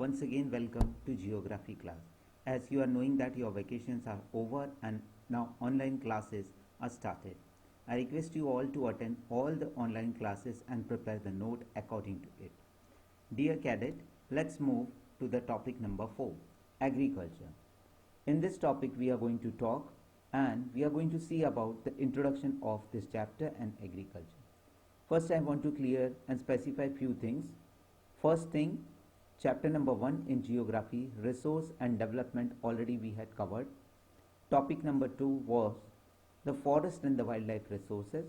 Once again, welcome to Geography class. As you are knowing that your vacations are over and now online classes are started, I request you all to attend all the online classes and prepare the note according to it. Dear cadet, let's move to the topic number 4, agriculture. In this topic, we are going to talk and we are going to see about the introduction of this chapter and agriculture. First, I want to clear and specify few things. First thing, chapter number 1 in geography, resource and development, already we had covered. Topic number 2 was the forest and the wildlife resources.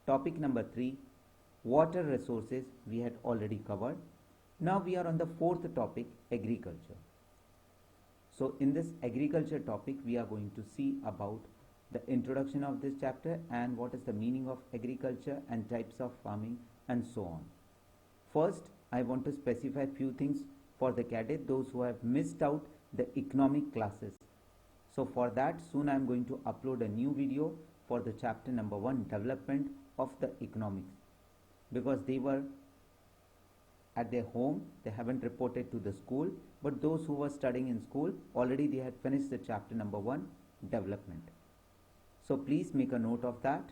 Topic number 3, water resources, we had already covered. Now we are on the fourth topic, agriculture. So in this agriculture topic, we are going to see about the introduction of this chapter and what is the meaning of agriculture and types of farming and so on. First, I want to specify few things for the cadet, those who have missed out the economic classes. So for that, soon I am going to upload a new video for the chapter number 1, development of the economics, because they were at their home, they haven't reported to the school, but those who were studying in school, already they had finished the chapter number 1, development. So please make a note of that,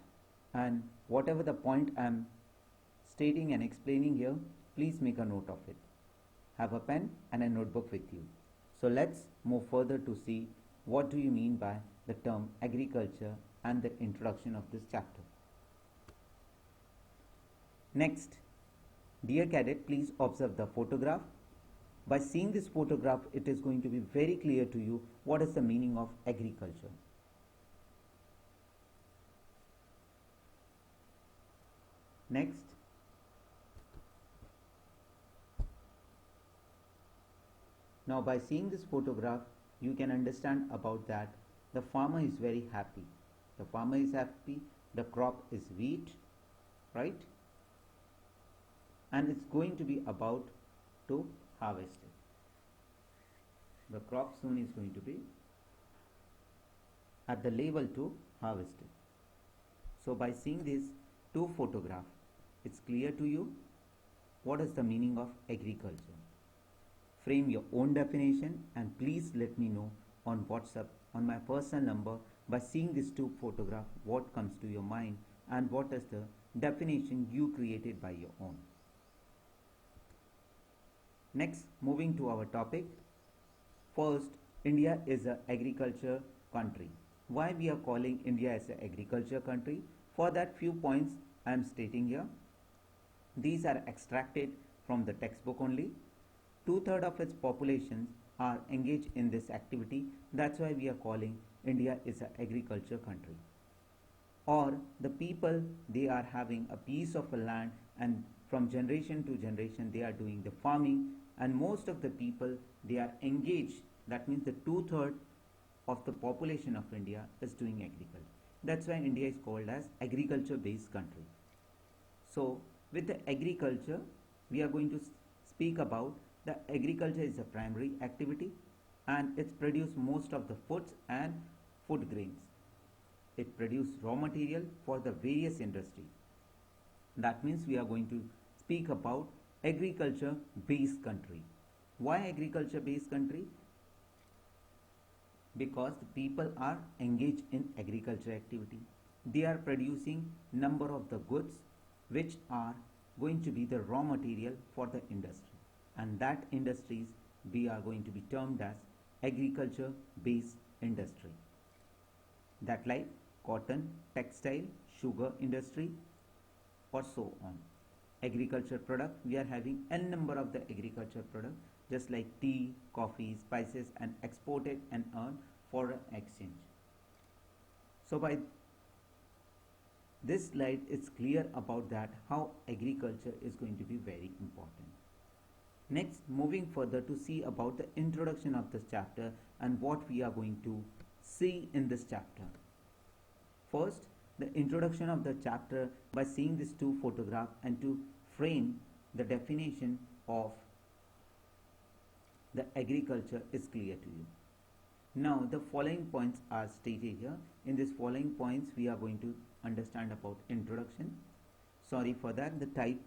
and whatever the point I am stating and explaining here, please make a note of it. Have a pen and a notebook with you. So let's move further to see what do you mean by the term agriculture and the introduction of this chapter. Next, dear cadet, please observe the photograph. By seeing this photograph, it is going to be very clear to you what is the meaning of agriculture. Next, now by seeing this photograph, you can understand about that the farmer is very happy. The farmer is happy, the crop is wheat, right? And it's going to be about to harvest it. The crop soon is going to be at the level to harvest it. So by seeing these two photographs, it's clear to you what is the meaning of agriculture. Frame your own definition and please let me know on WhatsApp on my personal number by seeing these two photographs what comes to your mind and what is the definition you created by your own. Next, moving to our topic. First, India is an agriculture country. Why we are calling India as an agriculture country? For that, few points I am stating here. These are extracted from the textbook only. 2/3 of its population are engaged in this activity. That's why we are calling India is an agriculture country. Or the people, they are having a piece of a land and from generation to generation they are doing the farming, and most of the people, they are engaged. That means the 2/3 of the population of India is doing agriculture. That's why India is called as agriculture based country. So with the agriculture, we are going to speak about the agriculture is a primary activity and it's produced most of the foods and food grains. It produces raw material for the various industries. That means we are going to speak about agriculture based country. Why agriculture based country? Because the people are engaged in agriculture activity. They are producing number of the goods which are going to be the raw material for the industry, and that industries we are going to be termed as agriculture based industry. That like cotton, textile, sugar industry or so on. Agriculture product, we are having n number of the agriculture product just like tea, coffee, spices, and exported and earned foreign exchange. So by this slide, it's clear about that how agriculture is going to be very important. Next, moving further to see about the introduction of this chapter and what we are going to see in this chapter. First, the introduction of the chapter by seeing these two photographs and to frame the definition of the agriculture is clear to you. Now the following points are stated here. In these following points we are going to understand about introduction. Sorry for that, the type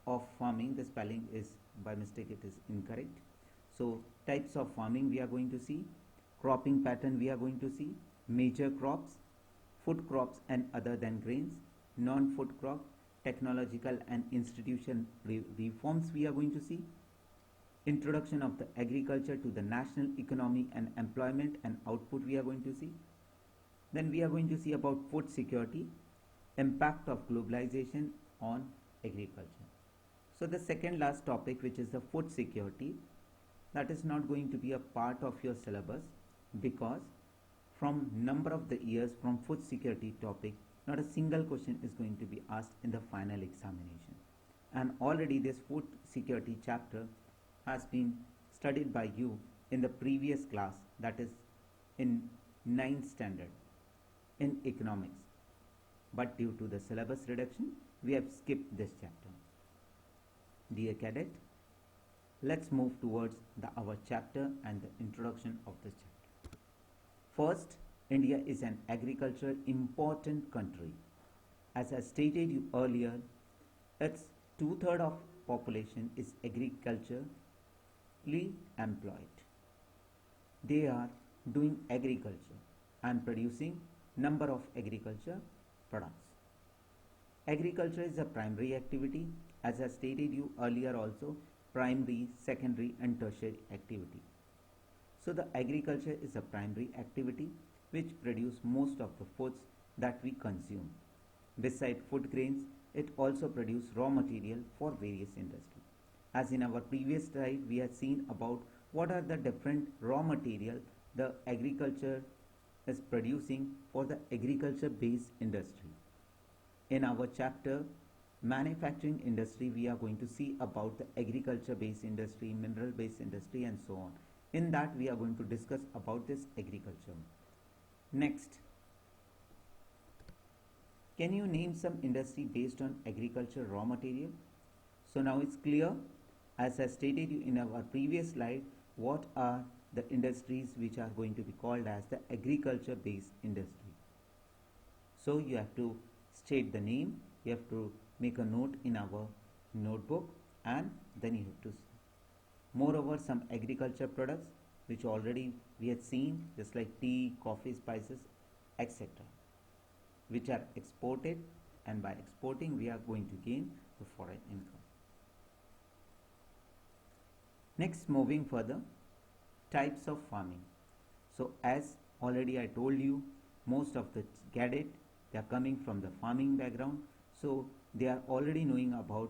of farming, the spelling is by mistake, it is incorrect. So types of farming we are going to see, cropping pattern we are going to see, major crops, food crops and other than grains, non-food crop, technological and institution reforms we are going to see, introduction of the agriculture to the national economy and employment and output we are going to see. Then we are going to see about food security, impact of globalization on agriculture. So the second last topic, which is the food security, that is not going to be a part of your syllabus because from number of the years from food security topic, not a single question is going to be asked in the final examination. And already this food security chapter has been studied by you in the previous class, that is in 9th standard in economics. But due to the syllabus reduction, we have skipped this chapter. Dear cadet, let's move towards our chapter and the introduction of this chapter. First, India is an agricultural important country. As I stated you earlier, its 2/3 of population is agriculturally employed. They are doing agriculture and producing number of agriculture products. Agriculture is a primary activity, as I stated you earlier also, primary, secondary and tertiary activity. So the agriculture is a primary activity which produce most of the foods that we consume. Beside food grains, it also produce raw material for various industries. As in our previous slide, we have seen about what are the different raw material the agriculture is producing for the agriculture based industry. In our chapter manufacturing industry, we are going to see about the agriculture based industry, mineral based industry and so on. In that we are going to discuss about this agriculture. Next, can you name some industry based on agriculture raw material? So now it's clear, as I stated you in our previous slide, what are the industries which are going to be called as the agriculture based industry. So you have to state the name, you have to make a note in our notebook, and then you have to see. Moreover, some agriculture products which already we had seen, just like tea, coffee, spices, etc., which are exported, and by exporting we are going to gain the foreign income. Next, moving further, types of farming. So as already I told you, most of the cadet, they are coming from the farming background, so they are already knowing about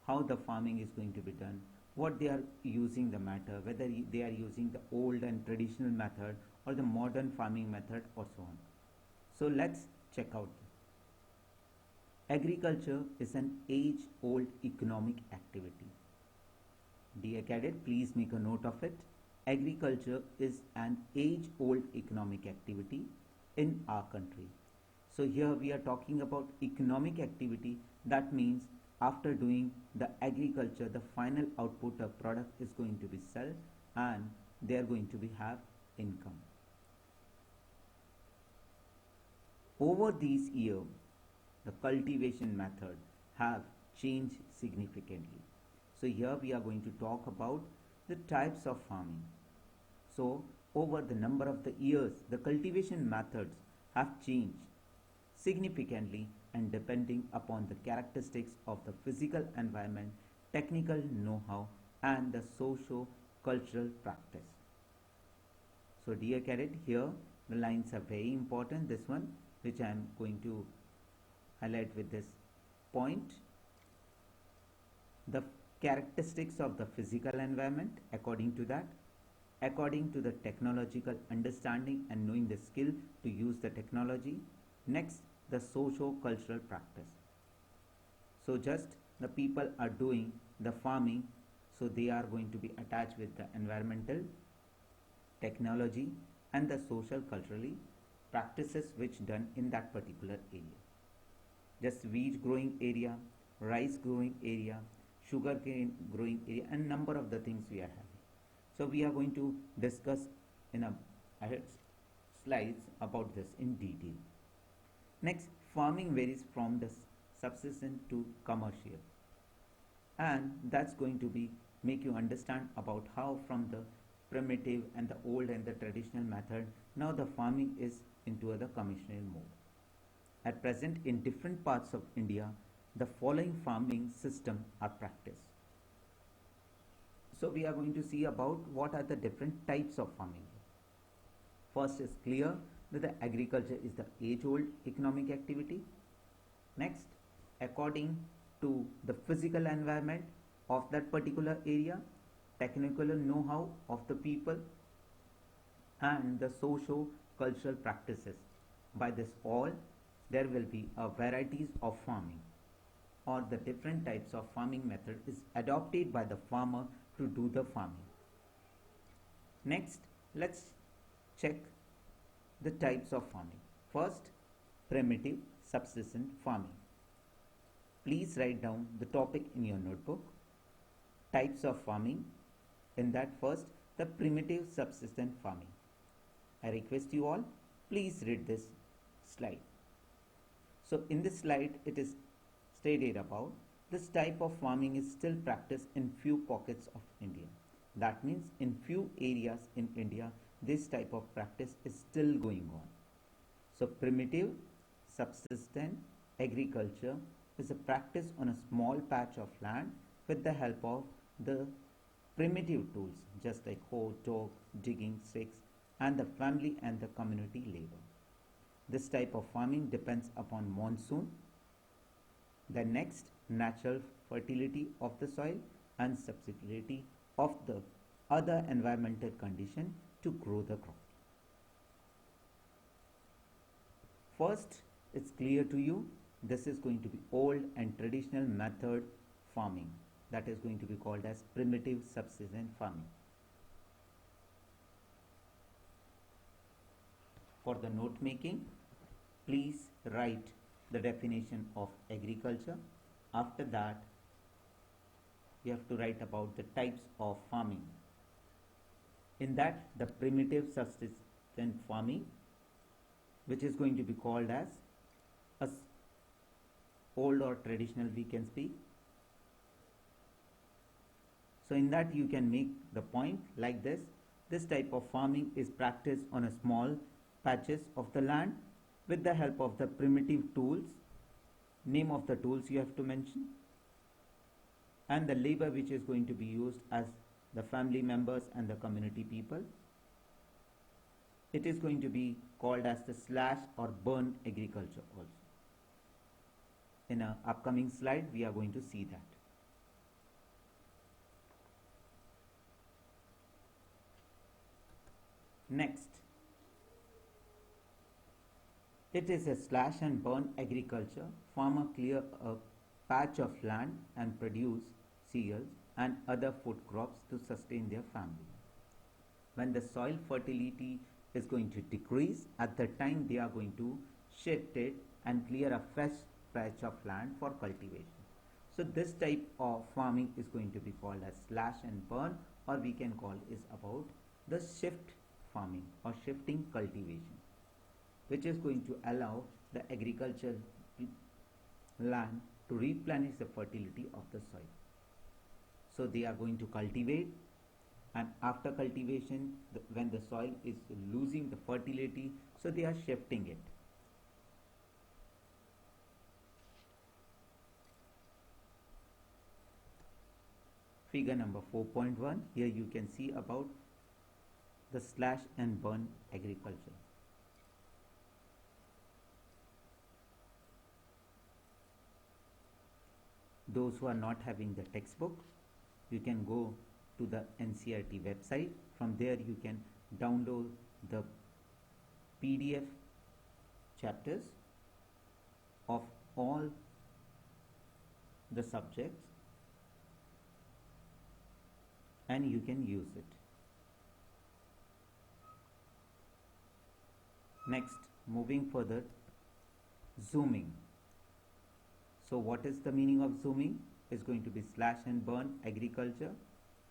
how the farming is going to be done, what they are using the matter, whether they are using the old and traditional method or the modern farming method or so on. So let's check out. Agriculture is an age-old economic activity. Dear cadet, please make a note of it. Agriculture is an age-old economic activity in our country. So here we are talking about economic activity. That means after doing the agriculture, the final output of product is going to be sold and they are going to be have income. Over these years, the cultivation method have changed significantly. So here we are going to talk about the types of farming. So over the number of the years, the cultivation methods have changed significantly and depending upon the characteristics of the physical environment, technical know-how and the socio-cultural practice. So dear cadet, here the lines are very important, this one which I am going to highlight with this point. The characteristics of the physical environment, according to that, according to the technological understanding and knowing the skill to use the technology. Next, the socio-cultural practice. So just the people are doing the farming, so they are going to be attached with the environmental, technology and the social culturally practices which done in that particular area. Just wheat growing area, rice growing area, sugar cane growing area and number of the things we are having. So we are going to discuss in a slides about this in detail. Next, farming varies from the subsistence to commercial, and that's going to be make you understand about how from the primitive and the old and the traditional method, now the farming is into the commercial mode. At present, in different parts of India, the following farming system are practiced. So we are going to see about what are the different types of farming. First is clear that the agriculture is the age-old economic activity. Next, according to the physical environment of that particular area, technical know-how of the people, and the socio-cultural practices. By this all, there will be a varieties of farming or the different types of farming method is adopted by the farmer to do the farming. Next, let's check the types of farming. First, primitive subsistence farming. Please write down the topic in your notebook. Types of farming. In that first, the primitive subsistence farming. I request you all, please read this slide. So in this slide, it is stated about this type of farming is still practiced in few pockets of India. That means in few areas in India, this type of practice is still going on. So primitive subsistence agriculture is a practice on a small patch of land with the help of the primitive tools just like hoe, toe, digging sticks, and the family and the community labor. This type of farming depends upon monsoon, the next natural fertility of the soil and subsidiarity of the other environmental condition to grow the crop. First, it's clear to you this is going to be old and traditional method farming, that is going to be called as primitive subsistence farming. For the note making, please write the definition of agriculture. After that, you have to write about the types of farming. In that, the primitive subsistence farming, which is going to be called as old or traditional, we can speak. So in that you can make the point like this. This type of farming is practiced on a small patches of the land with the help of the primitive tools. Name of the tools you have to mention, and the labor which is going to be used as the family members and the community people. It is going to be called as the slash or burn agriculture also. In an upcoming slide, we are going to see that. Next, it is a slash and burn agriculture. Farmer clear a patch of land and produce cereals and other food crops to sustain their family. When the soil fertility is going to decrease, at that time they are going to shift it and clear a fresh patch of land for cultivation. So this type of farming is going to be called as slash and burn, or we can call is about the shift farming or shifting cultivation, which is going to allow the agricultural land to replenish the fertility of the soil. So they are going to cultivate, and after cultivation, when the soil is losing the fertility, so they are shifting it. Figure number 4.1, here you can see about the slash and burn agriculture. Those who are not having the textbook, you can go to the NCERT website. From there you can download the PDF chapters of all the subjects and you can use it. Next, moving further, zooming. So what is the meaning of zooming? Is going to be slash and burn agriculture,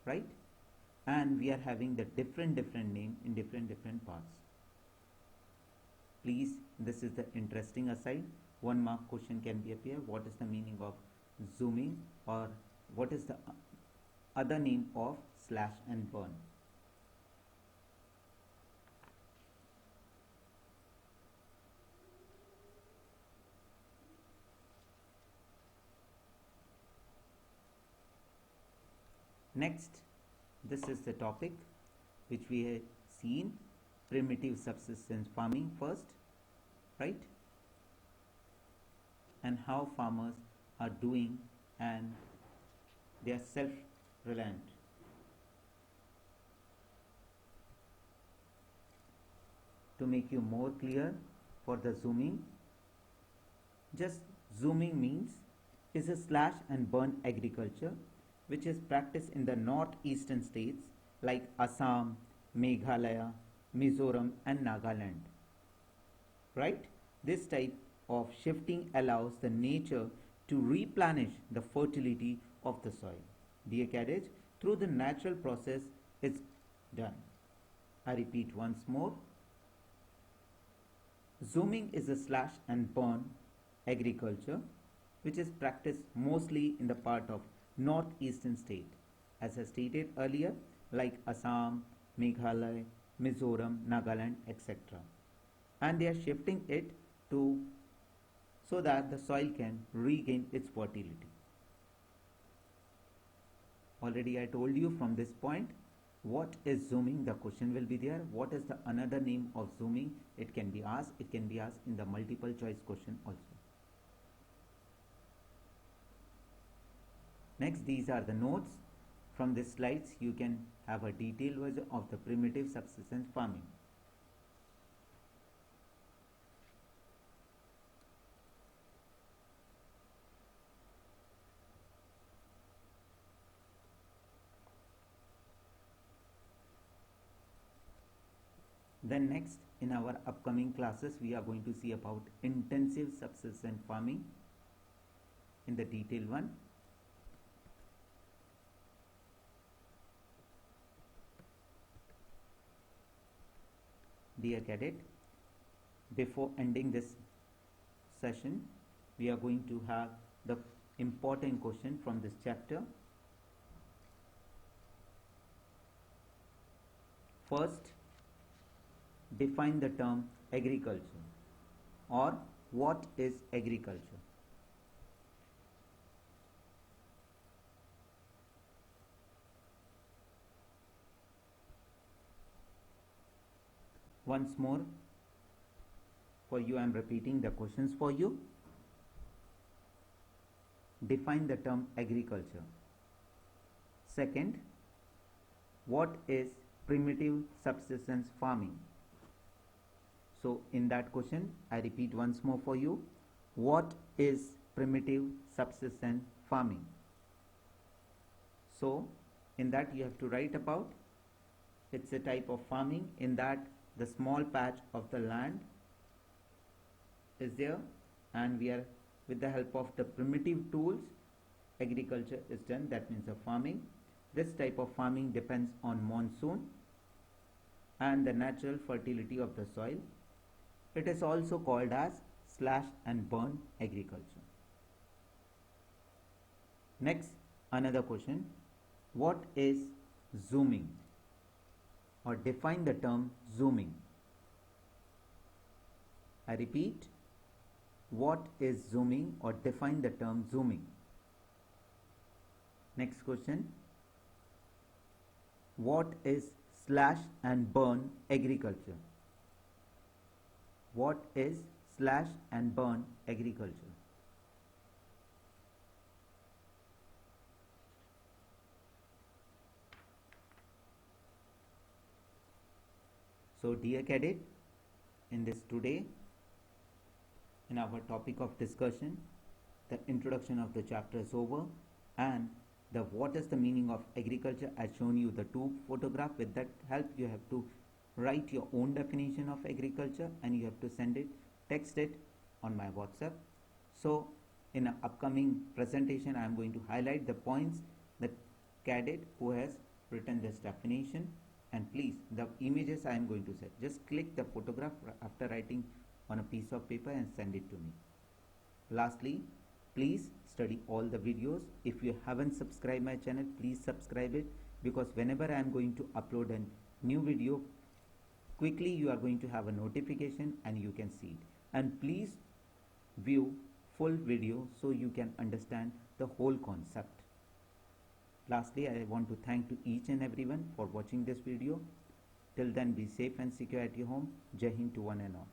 right? And we are having the different name in different parts. Please, this is the interesting aside. 1 mark question can be appear. What is the meaning of zooming, or what is the other name of slash and burn. Next, this is the topic which we have seen, primitive subsistence farming first, right? And how farmers are doing, and they are self-reliant. To make you more clear for the zooming, just zooming means is a slash and burn agriculture which is practiced in the northeastern states like Assam, Meghalaya, Mizoram and Nagaland. Right? This type of shifting allows the nature to replenish the fertility of the soil. Dear cadets, through the natural process is done. I repeat once more. Zooming is a slash and burn agriculture which is practiced mostly in the part of northeastern state, as I stated earlier, like Assam, Meghalaya, Mizoram, Nagaland, etc. And they are shifting it to so that the soil can regain its fertility. Already I told you from this point what is zooming. The question will be there. What is the another name of zooming? It can be asked. It can be asked in the multiple choice question also. Next, these are the notes. From these slides, you can have a detailed version of the primitive subsistence farming. Then next, in our upcoming classes, we are going to see about intensive subsistence farming in the detail one. Dear cadet, before ending this session, we are going to have the important question from this chapter. First, define the term agriculture, or what is agriculture? Once more, for you I am repeating the questions for you. Define the term agriculture. Second, what is primitive subsistence farming? So in that question, I repeat once more for you. What is primitive subsistence farming? So in that you have to write about, it's a type of farming in that the small patch of the land is there, and we are with the help of the primitive tools, agriculture is done. That means a farming. This type of farming depends on monsoon and the natural fertility of the soil. It is also called as slash and burn agriculture. Next, another question. What is zooming? Or define the term zooming. I repeat, what is zooming, or define the term zooming? Next question. What is slash and burn agriculture? What is slash and burn agriculture? So dear cadet, in this today, in our topic of discussion, the introduction of the chapter is over, and the what is the meaning of agriculture, I shown you the two photographs. With that help, you have to write your own definition of agriculture, and you have to send it, text it on my WhatsApp. So in an upcoming presentation, I am going to highlight the points that cadet who has written this definition. And please, the images I am going to set, just click the photograph after writing on a piece of paper and send it to me. Lastly, Please study all the videos. If you haven't subscribed my channel, please subscribe it, because whenever I am going to upload a new video, quickly you are going to have a notification and you can see it. And please view full video so you can understand the whole concept. Lastly, I want to thank to each and everyone for watching this video. Till then, be safe and secure at your home. Jai Hind to one and all.